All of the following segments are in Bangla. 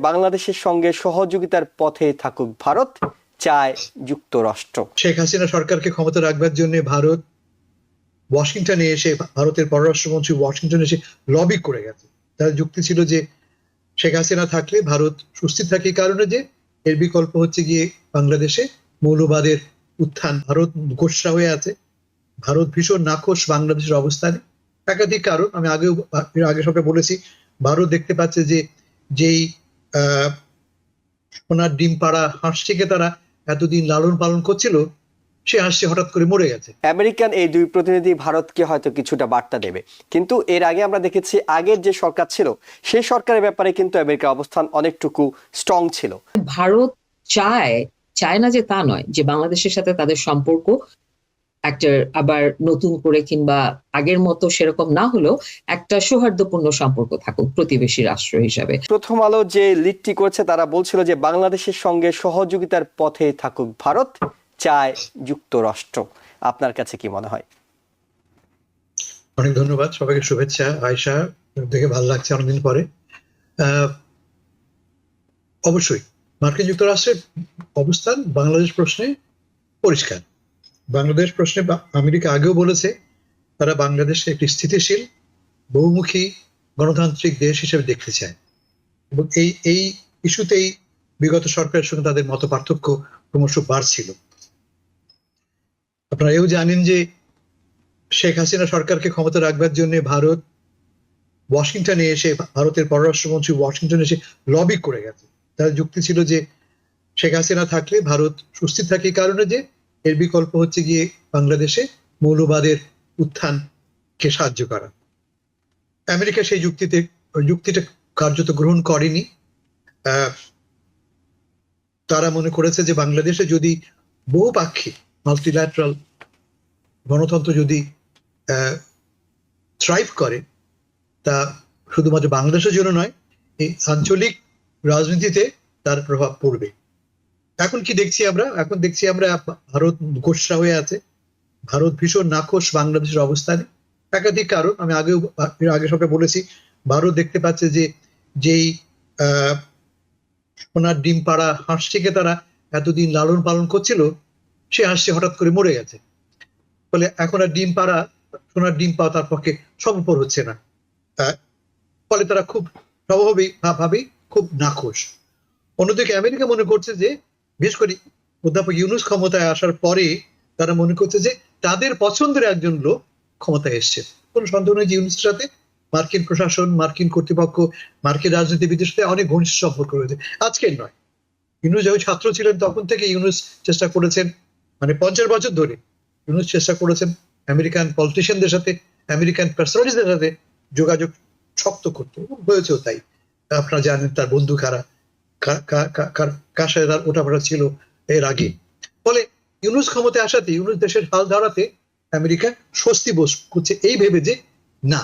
বাংলাদেশের সঙ্গে সহযোগিতার পথে থাকুক ভারত, চায় যুক্তরাষ্ট্র। শেখ হাসিনা সরকারকে ক্ষমতা রাখবার জন্য ভারত ওয়াশিংটনে এসে, ভারতের পররাষ্ট্রমন্ত্রী ওয়াশিংটনে এসে লবি করে গেছে। তার যুক্তি ছিল যে শেখ হাসিনা থাকলে ভারত সুস্থির থাকে, এই কারণে যে এর বিকল্প হচ্ছে গিয়ে বাংলাদেশে মৌলবাদের উত্থান। ভারত গোসরা হয়ে আছে, ভারত ভীষণ নাখোশ বাংলাদেশের অবস্থানে। একাধিক কারণ, আমি আগে সবটা বলেছি। ভারত দেখতে পাচ্ছে যে যেই সোনার ডিম পাড়া হাঁসটিকে তারা এতদিন লালন পালন করছিল, সে হাঁসটি হঠাৎ করে মরে গেছে। আমেরিকান এই দুই প্রতিনিধি ভারতকে হয়তো কিছুটা বার্তা দেবে, কিন্তু এর আগে আমরা দেখেছি আগের যে সরকার ছিল সেই সরকারের ব্যাপারে কিন্তু আমেরিকার অবস্থান অনেকটুকু স্ট্রং ছিল। ভারত চায় না যে তা নয়, যে বাংলাদেশের সাথে তাদের সম্পর্ক একটা আবার নতুন করে কিংবা আগের মতো সেরকম না হলেও একটা সৌহার্দ্যপূর্ণ সম্পর্ক থাকুক প্রতিবেশী রাষ্ট্র হিসাবে। প্রথম আলো যে লিডটি করছে তারা বলছিল যে বাংলাদেশের সঙ্গে সহযোগিতার পথে থাকুক ভারত, চায় যুক্তরাষ্ট্র। আপনার কাছে কি মনে হয়? অনেক ধন্যবাদ, সবাইকে শুভেচ্ছা। আয়শা, দেখে ভালো লাগছে অনেকদিন পরে। অবশ্যই মার্কিন যুক্তরাষ্ট্রের অবস্থান বাংলাদেশ প্রশ্নে পরিষ্কার। বাংলাদেশ প্রশ্নে আমেরিকা আগেও বলেছে তারা বাংলাদেশকে একটি স্থিতিশীল বহুমুখী গণতান্ত্রিক দেশ হিসেবে দেখতে চায়, এবং এই ইস্যুতেই বিগত সরকারের সঙ্গে তাদের মত পার্থক্য ক্রমশ বাড়ছিল। আপনারা এও জানেন যে শেখ হাসিনা সরকারকে ক্ষমতা রাখবার জন্য ভারত ওয়াশিংটনে এসে, ভারতের পররাষ্ট্রমন্ত্রী ওয়াশিংটনে এসে লবি করে গেছে। তার যুক্তি ছিল যে শেখ হাসিনা থাকলে ভারত সুস্থির থাকে, এই কারণে যে এর বিকল্প হচ্ছে গিয়ে বাংলাদেশে মৌলবাদের উত্থানকে সাহায্য করা। আমেরিকা সেই যুক্তিটা কার্যত গ্রহণ করেনি। তারা মনে করেছে যে বাংলাদেশে যদি বহুপাক্ষিক মাল্টিল্যাটারাল গণতন্ত্র যদি থ্রাইভ করে, তা শুধুমাত্র বাংলাদেশের জন্য নয়, এই আঞ্চলিক রাজনীতিতে তার প্রভাব পড়বে। এখন কি দেখছি আমরা? এখন দেখছি আমরা ভারত গোসরা হয়ে আছে, ভারত ভীষণ নাখোশ বাংলাদেশের অবস্থানে। একাধিক কারণ, আমি আগে সবটা বলেছি। ভারত দেখতে পাচ্ছে যে যেই সোনার ডিম পাড়া হাঁসটিকে তারা এতদিন লালন পালন করছিল, সে হাঁসটি হঠাৎ করে মরে গেছে। ফলে এখন আর সোনার ডিম পাওয়া তার পক্ষে সম্ভব হচ্ছে না। ফলে তারা খুব স্বভাবভাবেই খুব নাখোশ। অন্যদিকে আমেরিকা মনে করছে যে, বিশেষ করে অধ্যাপক ইউনূস ক্ষমতায় আসার পরে তারা মনে করছে যে তাদের পছন্দের একজন লোক ক্ষমতায় এসছে। কোনো সন্দেহ নেই যে ইউনূসের সাথে মার্কিন প্রশাসন, মার্কিন কর্তৃপক্ষ, মার্কিন রাজনীতিবিদের সাথে অনেক ঘনিষ্ঠ সম্পর্ক রয়েছে। আজকের নয়, ইউনূস যখন ছাত্র ছিলেন তখন থেকে ইউনূস চেষ্টা করেছেন, মানে 50 বছর ধরে ইউনূস চেষ্টা করেছেন আমেরিকান পলিটিশিয়ানদের সাথে, আমেরিকান পার্সোনালিটিদের সাথে যোগাযোগ শক্ত করতে, হয়েছেও তাই। আপনারা জানেন তার বন্ধু কারা, কার সাথে তার ওঠাপড়া ছিল এর আগে। ফলে ইউনূস ক্ষমতায় আসাতে, ইউনূস দেশের হাল ধরাতে আমেরিকা স্বস্তি বোধ করছে, এই ভেবে যে না,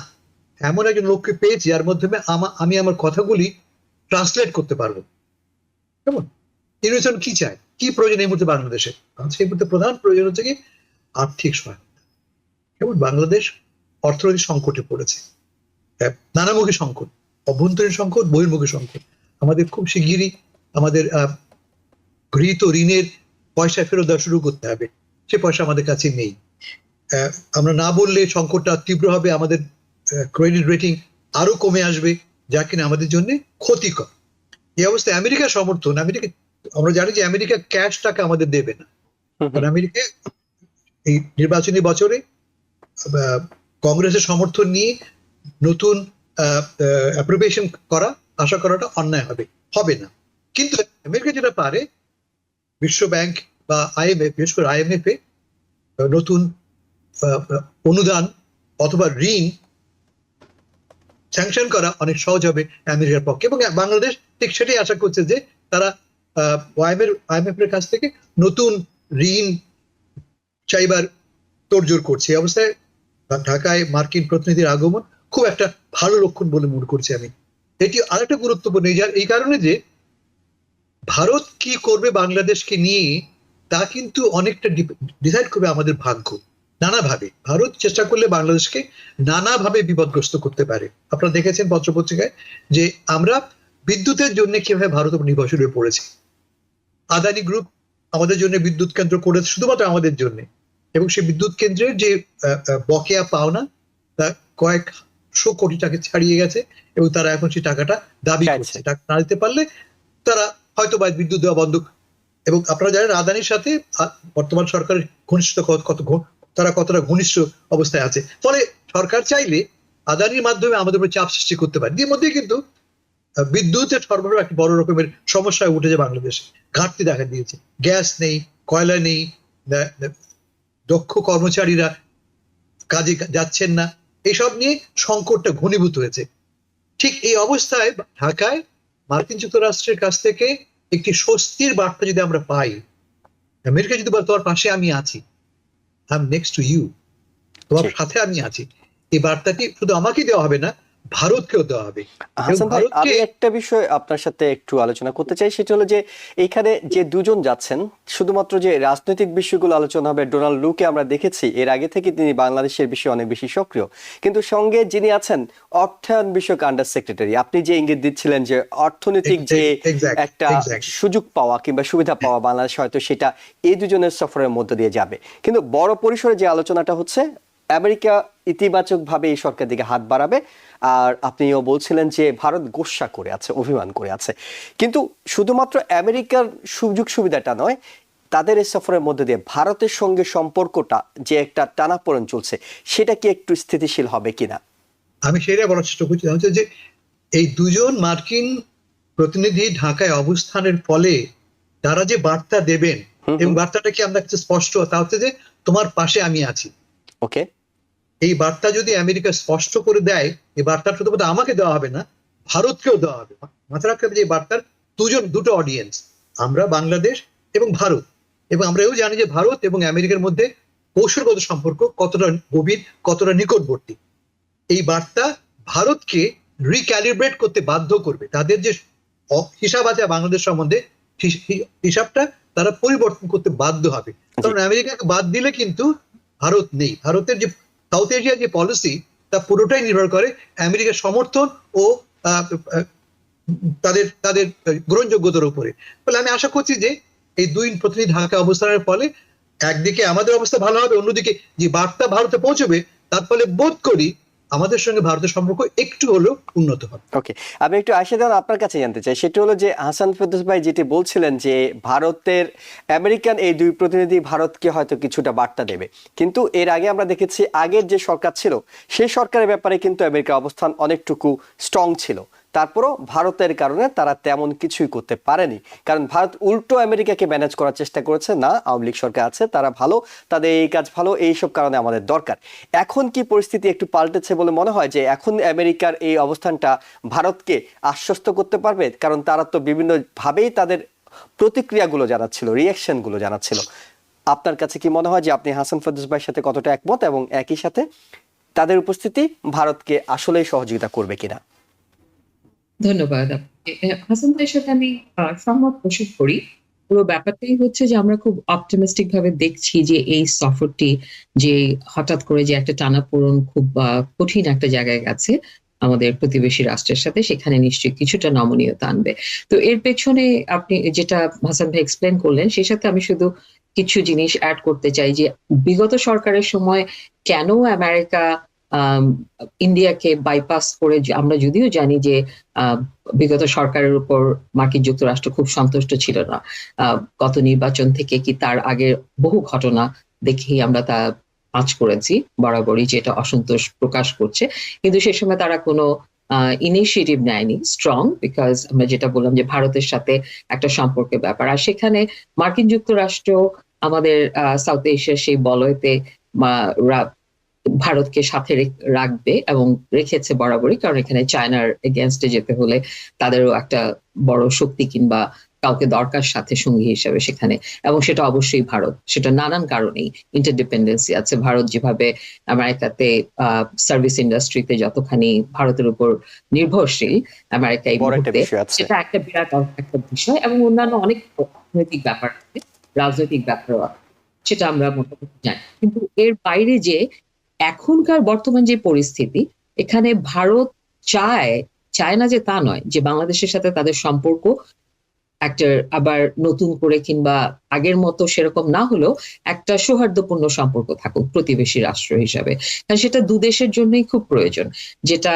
এমন একজন লোককে পেয়েছি যার মাধ্যমে আমি আমার কথাগুলি ট্রান্সলেট করতে পারবো। কেমন ইউনূস কি চায়, কি প্রয়োজন এই মুহূর্তে বাংলাদেশে? সেই মুহূর্তে প্রধান প্রয়োজন হচ্ছে কি আর্থিক সহায়তা। কেমন বাংলাদেশ অর্থনৈতিক সংকটে পড়েছে, নানামুখী সংকট, অভ্যন্তরীণ সংকট, বহির্মুখী সংকট। আমাদের খুব শিগগিরই আমাদের গৃহীত ঋণের পয়সা ফেরত দেওয়া শুরু করতে হবে। সে পয়সা আমাদের কাছে নেই। আমরা না বললে সংকটটা তীব্র হবে, আমাদের ক্রেডিট রেটিং আরো কমে আসবে, যা কিনা আমাদের জন্য ক্ষতিকর। এই অবস্থায় আমেরিকার সমর্থন, আমরা জানি যে আমেরিকা ক্যাশ টাকা আমাদের দেবে না, কারণ আমেরিকা এই নির্বাচনী বছরে কংগ্রেসের সমর্থন নিয়ে নতুন অ্যাপ্রোপ্রিয়েশন আশা করাটা অন্যায় হবে না। কিন্তু আমেরিকা যেটা পারে, বিশ্ব ব্যাংক বা IMF, বিশেষ করে IMF এ নতুন অনুদান অথবা ঋণ স্যাংশন করা অনেক সহজ হবে আমেরিকার পক্ষে, এবং বাংলাদেশ ঠিক সেটাই আশা করছে যে তারা IMF এর কাছ থেকে নতুন ঋণ চাইবার তোড়জোড় করছে। এই অবস্থায় ঢাকায় মার্কিন প্রতিনিধির আগমন খুব একটা ভালো লক্ষণ বলে মনে করছি আমি। এটি আরেকটা গুরুত্বপূর্ণ এই কারণে যে ভারত কি করবে বাংলাদেশকে নিয়ে, তা কিন্তু অনেকটা ডিসাইড করবে আমাদের ভাগ্য। নানাভাবে ভারত চেষ্টা করলে বাংলাদেশকে নানাভাবে বিপদগ্রস্ত করতে পারে। আপনারা দেখেছেন পত্রপত্রিকায় যে আমরা বিদ্যুতের জন্য কিভাবে ভারত উপর নির্ভরশীল হয়ে পড়েছে। আদানি গ্রুপ আমাদের জন্য বিদ্যুৎ কেন্দ্র করেছে শুধুমাত্র আমাদের জন্য, এবং সেই বিদ্যুৎ কেন্দ্রের যে বকেয়া পাওনা তা কয়েকশো কোটি টাকা ছাড়িয়ে গেছে, এবং তারা এখন সেই টাকাটা দাবি করছে। টাকা না দিতে পারলে তারা হয়তো বা বিদ্যুৎ দেওয়া বন্ধ। এবং আপনারা জানেন আদানির সাথে বর্তমান সরকারের ঘনিষ্ঠতা তারা কতটা ঘনিষ্ঠ অবস্থায় আছে। ফলে সরকার চাইলে আদানির মাধ্যমে আমাদের উপর চাপ সৃষ্টি করতে পারে। এর মধ্যে কিন্তু বিদ্যুতের সরবরাহ একটি বড় রকমের সমস্যায় উঠেছে বাংলাদেশে। ঘাটতি দেখা দিয়েছে, গ্যাস নেই, কয়লা নেই, দক্ষ কর্মচারীরা কাজে যাচ্ছেন না, এইসব নিয়ে সংকটটা ঘনীভূত হয়েছে। ঠিক এই অবস্থায় ঢাকায় মার্কিন যুক্তরাষ্ট্রের কাছ থেকে একটি স্বস্তির বার্তা যদি আমরা পাই, আমেরিকা যদি বলে তোমার পাশে আমি আছি, I am next to you, তোমার সাথে আমি আছি, এই বার্তাটি শুধু আমাকে দেওয়া হবে না, ভারতকেও দেওয়া হবে। হাসান ভাই, আমি একটা বিষয় আপনার সাথে একটু আলোচনা করতে চাই, সেটা হলো যে এখানে যে দুজন যাচ্ছেন, শুধুমাত্র যে রাজনৈতিক বিষয়গুলো আলোচনা হবে। ডোনাল্ড লুকে আমরা দেখেছি এর আগে থেকে তিনি বাংলাদেশের বিষয়ে অনেক বেশি সক্রিয়, কিন্তু সঙ্গে যিনি আছেন অর্থায়ন বিষয়ক আন্ডার সেক্রেটারি, আপনি যে ইঙ্গিত দিচ্ছিলেন যে অর্থনৈতিক যে একটা সুযোগ পাওয়া কিংবা সুবিধা পাওয়া বাংলাদেশ, হয়তো সেটা এই দুজনের সফরের মধ্য দিয়ে যাবে। কিন্তু বড় পরিসরে যে আলোচনাটা হচ্ছে, আমেরিকা ইতিবাচক ভাবে এই সরকার দিকে হাত বাড়াবে, আর আপনিও বলছিলেন যে ভারত গোস্বা করে আছে, অভিমান করে আছে। কিন্তু শুধুমাত্র আমেরিকার সুযোগ সুবিধাটা নয়, তাদের এই সফরের মধ্যে দিয়ে ভারতের সঙ্গে সম্পর্কটা যে একটা টানাপোড়েন চলছে, সেটা কি একটু স্থিতিশীল হবে কিনা? আমি সেটাই বলার চেষ্টা করছি যে এই দুজন মার্কিন প্রতিনিধি ঢাকায় অবস্থানের ফলে তারা যে বার্তা দেবেন, এবং বার্তাটা কি আমরা স্পষ্ট, তা হচ্ছে যে তোমার পাশে আমি আছি। ওকে, এই বার্তা যদি আমেরিকা স্পষ্ট করে দেয়, এই বার্তা শুধুমাত্র আমাকে দেওয়া হবে না, ভারতকেও দেওয়া হবে। মাথায় রাখতে হবে যে এই বার্তার দুটো অডিয়েন্স, আমরা বাংলাদেশ এবং ভারত। এবং আমরা এও জানি যে ভারত এবং আমেরিকার মধ্যে কৌশলগত সম্পর্ক কতটা গভীর, কতটা নিকটবর্তী। এই বার্তা ভারতকে রিক্যালিব্রেট করতে বাধ্য করবে। তাদের যে হিসাব আছে বাংলাদেশ সম্বন্ধে, হিসাবটা তারা পরিবর্তন করতে বাধ্য হবে। কারণ আমেরিকাকে বাদ দিলে কিন্তু ভারত নেই। ভারতের যে সাউথ এশিয়ার যে পলিসি, তা পুরোটাই নির্ভর করে আমেরিকার সমর্থন ও তাদের তাদের গ্রহণযোগ্যতার উপরে। ফলে আমি আশা করছি যে এই দুই প্রতিনিধি ঢাকা অবস্থানের ফলে একদিকে আমাদের অবস্থা ভালো হবে, অন্যদিকে যে বার্তা ভারতে পৌঁছবে তার ফলে বোধ করি আমাদের সঙ্গে ভারতের সম্পর্ক একটু হলেও উন্নত হবে। ওকে, আমি একটু আশিদান আপনার কাছে জানতে চাই, সেটা হলো যে হাসান ফেরদৌস ভাই যেটি বলছিলেন যে ভারতের আমেরিকান এই দুই প্রতিনিধি ভারতকে হয়তো কিছুটা বার্তা দেবে, কিন্তু এর আগে আমরা দেখেছি আগের যে সরকার ছিল সেই সরকারের ব্যাপারে কিন্তু আমেরিকার অবস্থান অনেকটুকু স্ট্রং ছিল। তারপরও ভারতের কারণে তারা তেমন কিছুই করতে পারেনি, কারণ ভারত উল্টো আমেরিকাকে ম্যানেজ করার চেষ্টা করেছে। না, আওয়ামী লীগ সরকার আছে, তারা ভালো, তাদের এই কাজ ভালো, এইসব কারণে আমাদের দরকার। এখন কি পরিস্থিতি একটু পাল্টেছে বলে মনে হয় যে এখন আমেরিকার এই অবস্থানটা ভারতকে আশ্বস্ত করতে পারবে? কারণ তারা তো বিভিন্ন ভাবেই তাদের প্রতিক্রিয়াগুলো জানাচ্ছিল, রিয়াকশনগুলো জানাচ্ছিল। আপনার কাছে কি মনে হয় যে আপনি হাসান ফেরদৌস ভাইয়ের সাথে কতটা একমত, এবং একই সাথে তাদের উপস্থিতি ভারতকে আসলেই সহযোগিতা করবে কিনা? ধন্যবাদ। হাসান ভাইয়ের সাথে আমি সহমত পোষণ করি। পুরো ব্যাপারটাই হচ্ছে যে আমরা খুব অপটিমিস্টিক ভাবে দেখছি যে এই সফরটি যে হঠাৎ করে যে একটা টানাপোড়েন, খুব কঠিন একটা জায়গায় গেছে আমাদের প্রতিবেশী রাষ্ট্রের সাথে, সেখানে নিশ্চয়ই কিছুটা নমনীয়তা আনবে। তো এর পেছনে আপনি যেটা হাসান ভাই এক্সপ্লেন করলেন, সেই সাথে আমি শুধু কিছু জিনিস অ্যাড করতে চাই যে বিগত সরকারের সময় কেন আমেরিকা ইন্ডিয়াকে বাইপাস করে, আমরা যদিও জানি যে বিগত সরকারের উপর মার্কিন যুক্তরাষ্ট্র খুব সন্তুষ্ট ছিল না, গত নির্বাচন থেকে কি তার আগে বহু ঘটনা দেখেই আমরা তা আঁচ করেছি বরাবরই, যেটা অসন্তোষ প্রকাশ করছে। কিন্তু সে সময় তারা কোনো ইনিশিয়েটিভ নেয়নি স্ট্রং, বিকজ আমরা যেটা বললাম যে ভারতের সাথে একটা সম্পর্কের ব্যাপার, আর সেখানে মার্কিন যুক্তরাষ্ট্র আমাদের সাউথ এশিয়ার সেই বলয়তে ভারতকে সাথে রাখবে এবং রেখেছে বরাবরই, কারণ এখানে চায়নার এগেনস্টে যেতে হলে তাদেরও একটা বড় শক্তি কিংবা কাউকে দরকার সাথে সঙ্গী হিসেবে সেখানে, এবং সেটা অবশ্যই ভারত। সেটা নানান কারণেই ইন্টারডিপেন্ডেন্সি আছে। ভারত যেভাবে আমেরিকাতে সার্ভিস ইন্ডাস্ট্রিতে যতখানি ভারতের উপর নির্ভরশীল আমেরিকা এই মুহূর্তে, সেটা একটা বিরাট একটা বিষয়। এবং অন্যান্য অনেক অর্থনৈতিক ব্যাপার আছে, রাজনৈতিক ব্যাপারও আছে, সেটা আমরা মোটামুটি জানি। কিন্তু এর বাইরে যে এখনকার বর্তমান যে পরিস্থিতি, এখানে ভারত চায় চায় না যে তা নয়, যে বাংলাদেশের সাথে তাদের সম্পর্ক একটা আবার নতুন করে কিংবা আগের মতো সেরকম না হলেও একটা সৌহার্দ্যপূর্ণ সম্পর্ক থাকুক প্রতিবেশী রাষ্ট্র হিসাবে। কারণ সেটা দুদেশের জন্যই খুব প্রয়োজন। যেটা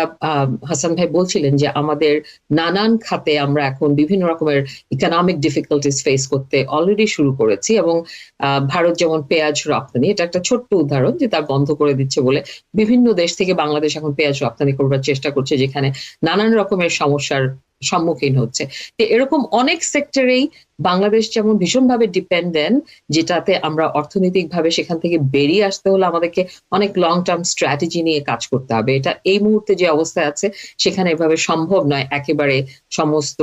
হাসান ভাই বলছিলেন যে আমাদের নানান খাতে আমরা এখন বিভিন্ন রকমের ইকোনমিক ডিফিকাল্টিস ফেস করতে অলরেডি শুরু করেছি, এবং ভারত যেমন পেঁয়াজ রপ্তানি, এটা একটা ছোট্ট উদাহরণ যে তার বন্ধ করে দিচ্ছে বলে বিভিন্ন দেশ থেকে বাংলাদেশ এখন পেঁয়াজ রপ্তানি করবার চেষ্টা করছে, যেখানে নানান রকমের সমস্যার সম্মুখীন হচ্ছে। তো এরকম অনেক সেক্টরেই বাংলাদেশ যেমন ভীষণভাবে ডিপেন্ডেন্ট, যেটাতে আমরা অর্থনৈতিকভাবে সেখান থেকে বেরিয়ে আসতে হলে আমাদেরকে অনেক লং টার্ম স্ট্র্যাটেজি নিয়ে কাজ করতে হবে। এটা এই মুহূর্তে যে অবস্থায় আছে সেখানে এভাবে সম্ভব নয় একেবারে সমস্ত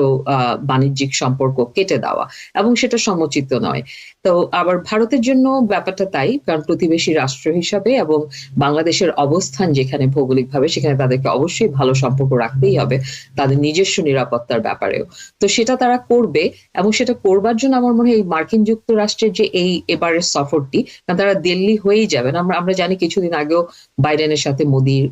বাণিজ্যিক সম্পর্ক কেটে দেওয়া, এবং সেটা সমুচিত নয়। তো আবার ভারতের জন্য ব্যাপারটা তাই, কারণ প্রতিবেশী রাষ্ট্র হিসাবে এবং বাংলাদেশের অবস্থান যেখানে ভৌগোলিকভাবে, সেখানে তাদেরকে অবশ্যই ভালো সম্পর্ক রাখতেই হবে তাদের নিজস্ব নিরাপত্তার ব্যাপারেও। তো সেটা তারা করবে, এবং সেটা করবার জন্য আমার মনে হয় এই মার্কিন যুক্তরাষ্ট্রের যে এই এবারের সফরটি, কারণ তারা দিল্লি হয়েই যাবেন। আমরা জানি কিছুদিন আগেও বাইডেনের সাথে মোদির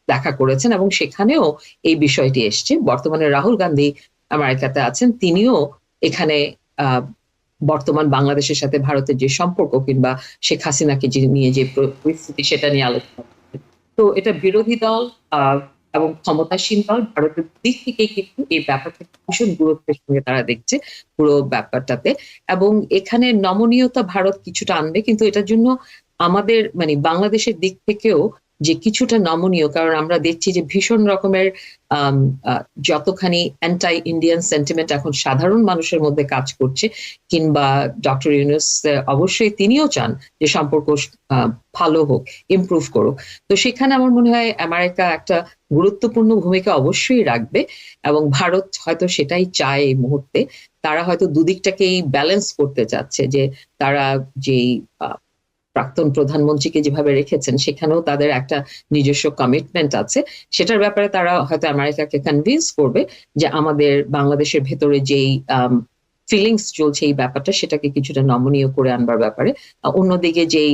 দেখা করেছেন এবং সেখানেও এই বিষয়টি এসছে। বর্তমানে রাহুল গান্ধী আমেরিকাতে আছেন, তিনিও এখানে বর্তমান বাংলাদেশের সাথে ভারতের যে সম্পর্ক কিংবা শেখ হাসিনাকে নিয়ে যে পরিস্থিতি সেটা নিয়ে আলোচনা করছেন। তো এটা বিরোধী দল এবং ক্ষমতাসীন দল ভারতের দিক থেকে কিন্তু এই ব্যাপারটা ভীষণ গুরুত্বের সঙ্গে তারা দেখছে পুরো ব্যাপারটাতে, এবং এখানে নমনীয়তা ভারত কিছুটা আনবে, কিন্তু এটার জন্য আমাদের মানে বাংলাদেশের দিক থেকেও যে কিছুটা নমনীয়, কারণ আমরা দেখছি যে ভীষণ রকমের যতখানি অ্যান্টাই ইন্ডিয়ান সেন্টিমেন্ট এখন সাধারণ মানুষের মধ্যে কাজ করছে, কিংবা ডক্টর ইউনূস অবশ্যই তিনিও চান যে সম্পর্ক ভালো হোক, ইমপ্রুভ করুক। তো সেখানে আমার মনে হয় আমেরিকা একটা গুরুত্বপূর্ণ ভূমিকা অবশ্যই রাখবে, এবং ভারত হয়তো সেটাই চায় এই মুহূর্তে। তারা হয়তো দুদিকটাকেই ব্যালেন্স করতে চাচ্ছে, যে তারা যেই প্রাক্তন প্রধানমন্ত্রীকে যেভাবে রেখেছেন সেখানেও তাদের একটা নিজস্ব কমিটমেন্ট আছে, সেটার ব্যাপারে তারা হয়তো আমেরিকাকে কনভিন্স করবে যে আমাদের বাংলাদেশের ভেতরে যেই ফিলিংস চলছে এই ব্যাপারটা, সেটাকে কিছুটা নমনীয় করে আনবার ব্যাপারে। অন্যদিকে যেই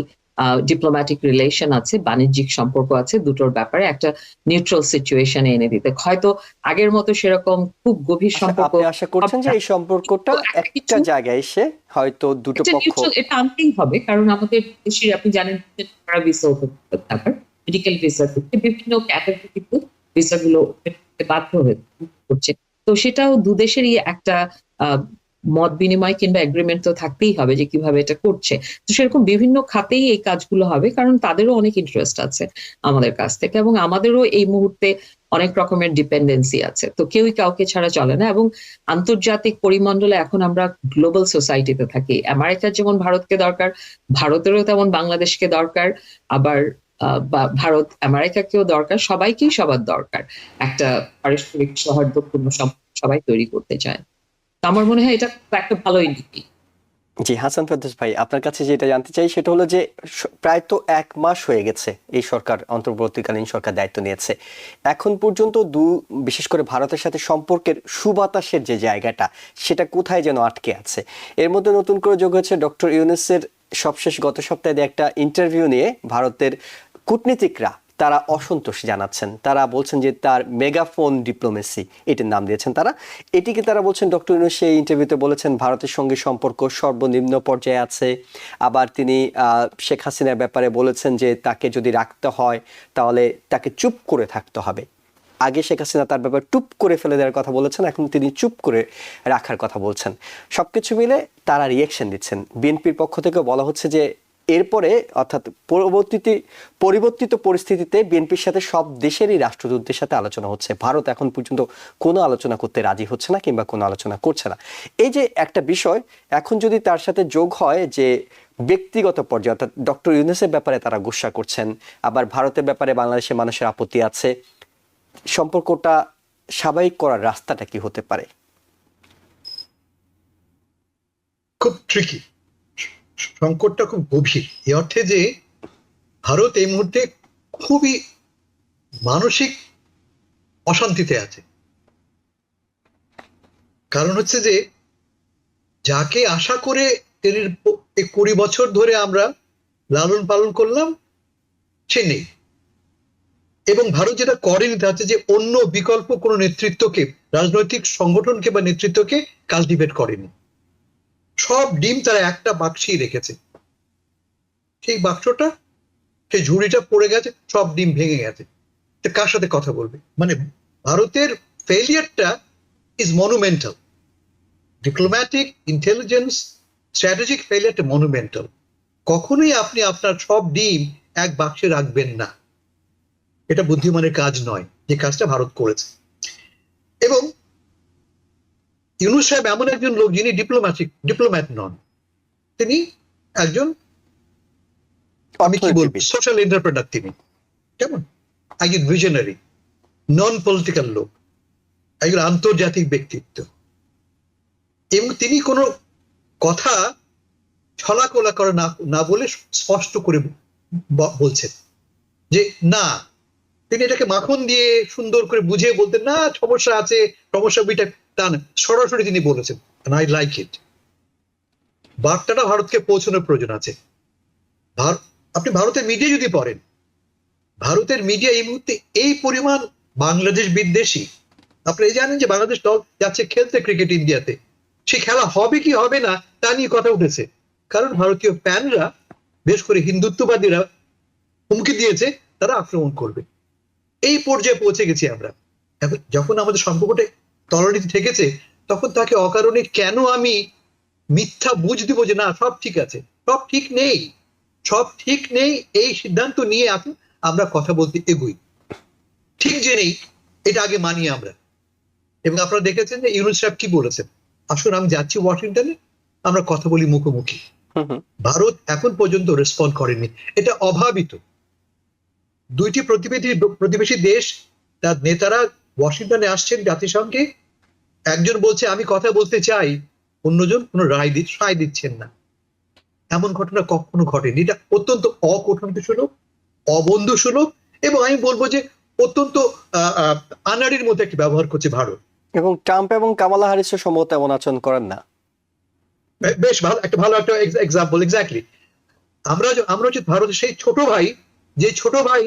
ডিপ্লোম্যাটিক রিলেশন আছে, বাণিজ্যিক সম্পর্ক আছে, দুটোর ব্যাপারে একটা নিউট্রাল সিচুয়েশনে এনে দিতে। হয়তো আগের মতো সেরকম খুব গভীর সম্পর্ক আপনি আশা করছেন যে এই সম্পর্কটা একটা জায়গায় এসে হয়তো দুটো পক্ষ এটা আনতেই হবে, কারণ আমাদের দেশে আপনি জানেন ভিসা থাকার মেডিকেল ভিসা করতে বিভিন্ন ক্যাটাগরি কিন্তু ভিসাগুলো বাধ্য হচ্ছে। তো সেটাও দুদেশেরই একটা মত বিনিময় কিংবা এগ্রিমেন্ট তো থাকতেই হবে যে কিভাবে এটা করছে। তো সেরকম বিভিন্ন খাতেই এই কাজগুলো হবে, কারণ তাদেরও অনেক ইন্টারেস্ট আছে আমাদের কাছ থেকে, এবং আমাদেরও এই মুহূর্তে অনেক রকমের ডিপেন্ডেন্সি আছে। তো কেউই কাউকে ছাড়া চলে না, এবং আন্তর্জাতিক পরিমণ্ডলে এখন আমরা গ্লোবাল সোসাইটিতে থাকি। আমেরিকার যেমন ভারতকে দরকার, ভারতেরও তেমন বাংলাদেশকে দরকার, আবার ভারত আমেরিকাকেও দরকার, সবাইকেই সবার দরকার। একটা পারস্পরিক সৌহার্দ্যপূর্ণ সম্পর্ক সবাই তৈরি করতে চায়। আমার মনে হয় এটা একটা ভালো ইন্ডিকেটর। জি, হাসান ফেরদৌস ভাই, আপনার কাছে যেটা জানতে চাই সেটা হলো যে প্রায় তো 1 মাস হয়ে গেছে এই সরকার, অন্তর্বর্তীকালীন সরকার দায়িত্ব নিয়েছে। এখন পর্যন্ত বিশেষ করে ভারতের সাথে সম্পর্কের সুবাতাসের যে জায়গাটা, সেটা কোথায় যেন আটকে আছে। এর মধ্যে নতুন করে যোগ হয়েছে ডক্টর ইউনূসের সবশেষ গত সপ্তাহে একটা ইন্টারভিউ নিয়ে ভারতের কূটনীতিকরা তারা অসন্তোষ জানাচ্ছেন। তারা বলছেন যে তার মেগাফোন ডিপ্লোমেসি এটির নাম দিয়েছেন তারা। এটিকে তারা বলছেন, ডক্টর ইউনূস সেই ইন্টারভিউতে বলেছেন ভারতের সঙ্গে সম্পর্ক সর্বনিম্ন পর্যায়ে আছে। আবার তিনি শেখ হাসিনার ব্যাপারে বলেছেন যে তাকে যদি রাখতে হয় তাহলে তাকে চুপ করে থাকতে হবে। আগে শেখ হাসিনা তার ব্যাপারে টুপ করে ফেলে দেওয়ার কথা বলেছেন, এখন তিনি চুপ করে রাখার কথা বলছেন। সবকিছু মিলে তারা রিয়েকশন দিচ্ছেন। বিএনপির পক্ষ থেকে বলা হচ্ছে যে এরপরে অর্থাৎ পরিবর্তিত পরিস্থিতিতে বিএনপির সাথে সব দেশেরই রাষ্ট্রদূতদের সাথে আলোচনা হচ্ছে। ভারত এখন পর্যন্ত কোনো আলোচনা করতে রাজি হচ্ছে না কিংবা কোনো আলোচনা করছে না। এই যে একটা বিষয়, এখন যদি তার সাথে যোগ হয় যে ব্যক্তিগত পর্যায়ে অর্থাৎ ডক্টর ইউনূসের ব্যাপারে তারা গুসা করছেন, আবার ভারতের ব্যাপারে বাংলাদেশের মানুষের আপত্তি আছে, সম্পর্কটা স্বাভাবিক করার রাস্তাটা কি হতে পারে? খুব ট্রিকি, সংকটটা খুব গভীর, এই অর্থে যে ভারত এই মুহূর্তে খুবই মানসিক অশান্তিতে আছে। কারণ হচ্ছে যে যাকে আশা করে 20 বছর ধরে আমরা লালন পালন করলাম সে নেই। এবং ভারত যেটা করেনি তা হচ্ছে যে অন্য বিকল্প কোনো নেতৃত্বকে, রাজনৈতিক সংগঠনকে বা নেতৃত্বকে কাল্টিভেট করেনি। সব ডিম তারা একটা বাক্সেই রেখেছে, সেই বাক্সটা, সেই ঝুড়িটা পড়ে গেছে, সব ডিম ভেঙে গেছে। কার সাথে কথা বলবে? মানে ভারতের ফেলিয়ারটা is monumental. Diplomatic, intelligence, strategic ফেলিয়ারটা মনুমেন্টাল। কখনোই আপনি আপনার সব ডিম এক বাক্সে রাখবেন না, এটা বুদ্ধিমানের কাজ নয়, যে কাজটা ভারত করেছে। এবং ইউনূস সাহেব এমন একজন লোক যিনি ডিপ্লোম্যাট নন, তিনি একজন, আমি কি বলবো, সোশ্যাল এন্টারপ্রেনার। তিনি কেমন একজন ভিশনারি, নন পলিটিক্যাল লোক, একজন আন্তর্জাতিক ব্যক্তিত্ব। এবং তিনি কোনো কথা ছলাকলা করে না বলে স্পষ্ট করে বলছেন যে না, তিনি এটাকে মাখন দিয়ে সুন্দর করে বুঝিয়ে বলতেন না সমস্যা আছে, সমস্যা বিটা, তা না, সরাসরি তিনি বলেছেন। I like it. বার্তাটা ভারতকে পৌঁছানোর প্রয়োজন আছে। আপনি ভারতের মিডিয়া যদি পড়েন, ভারতের মিডিয়া এই মুহূর্তে এই পরিমাণ বাংলাদেশ বিদ্বেষী। আপনি জানেন যে বাংলাদেশ দল যাচ্ছে খেলতে ক্রিকেট ইন্ডিয়াতে, সে খেলা হবে কি হবে না তা নিয়ে কথা উঠেছে, কারণ ভারতীয় ফ্যানরা, বেশ করে হিন্দুত্ববাদীরা হুমকি দিয়েছে তারা আক্রমণ করবে। এই পর্যায়ে পৌঁছে গেছি আমরা। এখন যখন আমাদের সম্পর্কটা তলানিতে ঠেকেছে, তখন তাকে অকারণে কেন আমি মিথ্যা বুঝ দিব যে না সব ঠিক আছে? সব ঠিক নেই, সব ঠিক নেই। এই সিদ্ধান্ত নিয়ে এখন আমরা কথা বলতে এগোই। ঠিক যে নেই এটা আগে মানি আমরা। এবং আপনারা দেখেছেন যে ইউনূস সাহেব কি বলেছেন, আসুন আমি যাচ্ছি ওয়াশিংটনে, আমরা কথা বলি মুখোমুখি। ভারত এখন পর্যন্ত রেসপন্ড করেনি, এটা অভাবিত। দুইটি প্রতিবেশী দেশ, তার নেতারা ওয়াশিংটনে আসছেন জাতিসংঘে, একজন বলছে আমি কথা বলতে চাই, অন্যজন কোনো রায় দিচ্ছেন না। এমন ঘটনা কখনো ঘটেনি। এটা অত্যন্ত অকূটনীতিসুলভ, অবন্ধুসুলভ, এবং আমি বলবো যে অত্যন্ত আনাড়ির মধ্যে একটি ব্যবহার করছে ভারত। এবং ট্রাম্প এবং কামালা হ্যারিসও সম্ভবত এমন আচরণ করেন না। বেশ ভালো একটা এক্সাম্পল। এক্স্যাক্টলি। আমরা হচ্ছে ভারতের সেই ছোট ভাই, যে ছোট ভাই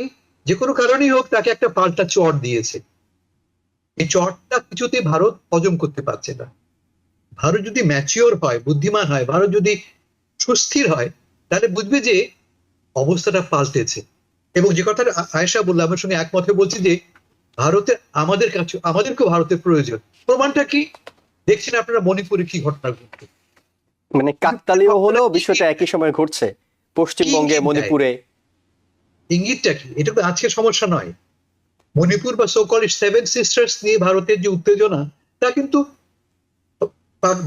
যে কোনো কারণেই হোক তাকে একটা পাল্টা চট দিয়েছে। এই চটটা কিছুতেই ভারত হজম করতে পারছে না। ভারত যদি ম্যাচিওর হয়, বুদ্ধিমান হয়, ভারত যদি সুস্থির হয়, তাহলে বুঝবে যে অবস্থাটা পাল্টেছে। এবং যে কথা আয়েশা বললো, আমার সঙ্গে একমত হয়ে বলছি যে ভারতে আমাদেরকেও ভারতের প্রয়োজন। প্রমাণটা কি দেখছেন আপনারা মণিপুরে কি ঘটনা ঘটছে? মানে কাকতালীয় হলেও বিষয়টা একই সময় ঘটছে পশ্চিমবঙ্গে, মণিপুরে। ইঙ্গিতটা কি? এটা তো আজকের সমস্যা নয়। মণিপুর বা সো-কল্ড 7 সিস্টার্স নিয়ে ভারতের যে উত্তেজনা, তা কিন্তু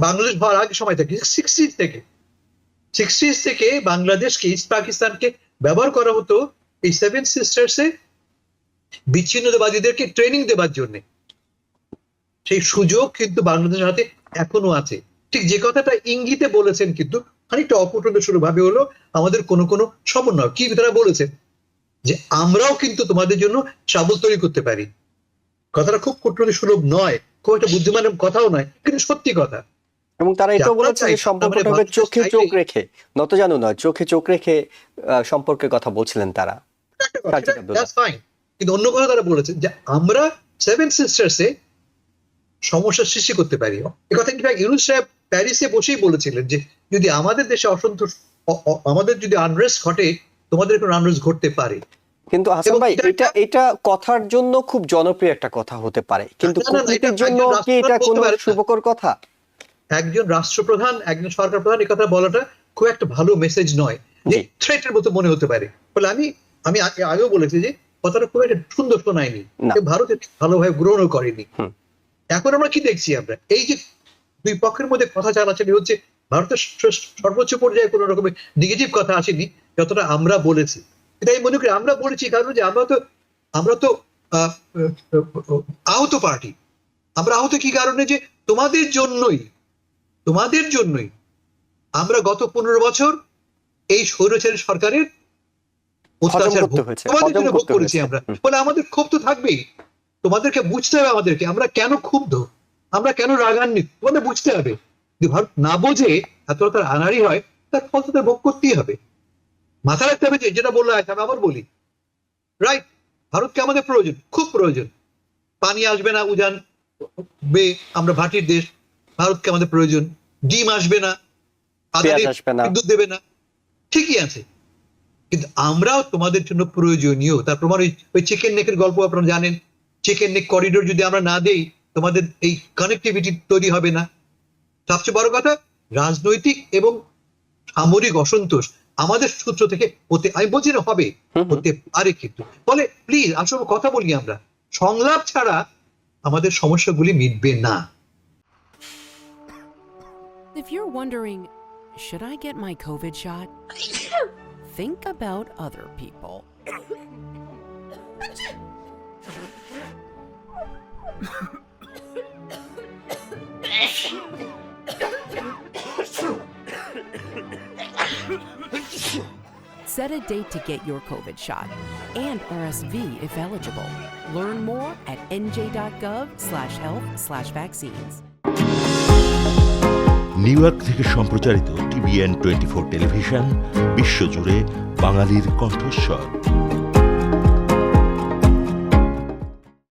বাংলাদেশ হওয়ার আগে সময় থেকে 60s থেকে বাংলাদেশকে, ইস্ট পাকিস্তানকে ব্যবহার করা হতো এই 7 সিস্টার্সে বিচ্ছিন্নতাবাদীদেরকে ট্রেনিং দেবার জন্য। সেই সুযোগ কিন্তু বাংলাদেশের হাতে এখনো আছে। ঠিক যে কথাটা ইঙ্গিতে বলেছেন, কিন্তু খানিকটা অপূর্ণসুলভ ভাবে হলো, আমাদের কোনো সমন্বয় কি তারা বলেছেন যে আমরাও কিন্তু তোমাদের জন্য ট্রাবল তৈরি করতে পারি। কথাটা খুব কূটনীতিসুলভ নয়, খুব একটা বুদ্ধিমানের কথাও নয়, কিন্তু সত্যি কথা। এবং তারা এটাও বলেছে যে সম্পর্কটা হবে চোখে চোখ রেখে, নতজানু নয়, চোখে চোখ রেখে সম্পর্কের কথা বলছিলেন তারা। কিন্তু অন্য কথা তারা বলেছেন যে আমরা 7 সিস্টার্সে সমস্যার সৃষ্টি করতে পারি। এ কথা কিন্তু ইউনূস সাহেব প্যারিসে বসেই বলেছিলেন যে যদি আমাদের দেশে অসন্তোষ, আমাদের যদি আনরেস্ট ঘটে, তোমাদের কোনো আনরেস্ট ঘটতে পারে। কিন্তু হাসান ভাই, এটা কথার জন্য খুব জনপ্রিয় একটা কথা হতে পারে, কিন্তু কূটনীতির জন্য কি এটা কোনো শুভকর কথা? একজন রাষ্ট্রপ্রধান, একজন সরকার প্রধান এই কথা বলাটা খুব একটা ভালো মেসেজ নয়, যে থ্রেটের মতো মনে হতে পারে। বলে আমি আগেও বলেছি যে কথাটা খুব একটা সুন্দর শোনায়নি, ভারত ভালোভাবে গ্রহণও করেনি। এখন আমরা কি দেখছি? আমরা এই যে দুই পক্ষের মধ্যে কথা চালাচালি হচ্ছে, ভারতের সর্বোচ্চ পর্যায়ে কোনো রকমের নেগেটিভ কথা আসেনি যতটা আমরা বলেছি। এটাই মনে করি আমরা বলেছি, কারণ যে আমরা তো আহত পার্টি। আমরা আহত কি কারণে? যে তোমাদের জন্যই আমরা গত 15 বছর এই স্বৈরাচারী সরকারের অত্যাচার ভোগ করেছি আমরা। বলে আমাদের ক্ষোভ তো থাকবেই, তোমাদেরকে বুঝতে হবে আমাদেরকে, আমরা কেন ক্ষুব্ধ, আমরা কেন রাগান্বিত, তোমাদের বুঝতে হবে। যদি ভারত না বোঝে, এত তার আনাড়ি হয়, তার ফল তাদের ভোগ করতেই হবে। মাথা রাখতে হবে যে যেটা বললো আমি আবার বলি, রাইট, ভারতকে আমাদের প্রয়োজন, খুব প্রয়োজন। পানি আসবে না উজান বে, আমরা ভাটির দেশ, ভারতকে আমাদের প্রয়োজন। ডিম আসবে না, আদানি আসবে না। বিদ্যুৎ দেবে না, ঠিকই আছে, কিন্তু আমরাও তোমাদের জন্য প্রয়োজনীয়। তার প্রমাণ ওই চিকেন নেকের গল্প আপনারা জানেন। চিকেন নেক করিডোর যদি আমরা না দেই, তোমাদের এই কানেক্টিভিটি তৈরি হবে না। সবচেয়ে বড় কথা, রাজনৈতিক এবং সামরিক অসন্তোষ আমাদের সূত্র থেকে হতে, আমি বলছি না হবে, হতে পারে, কিন্তু ফলে প্লিজ আসলে কথা বলি, আমরা সংলাপ ছাড়া আমাদের সমস্যাগুলি মিটবে না। If you're wondering, should I get my COVID shot? Think about other people. Set a date to get your COVID shot and RSV if eligible. Learn more at nj.gov/health/vaccines. New York থেকে সম্প্রচারিত TVN 24 টেলিভিশন বিশ্বজুড়ে বাঙালির কণ্ঠস্বর।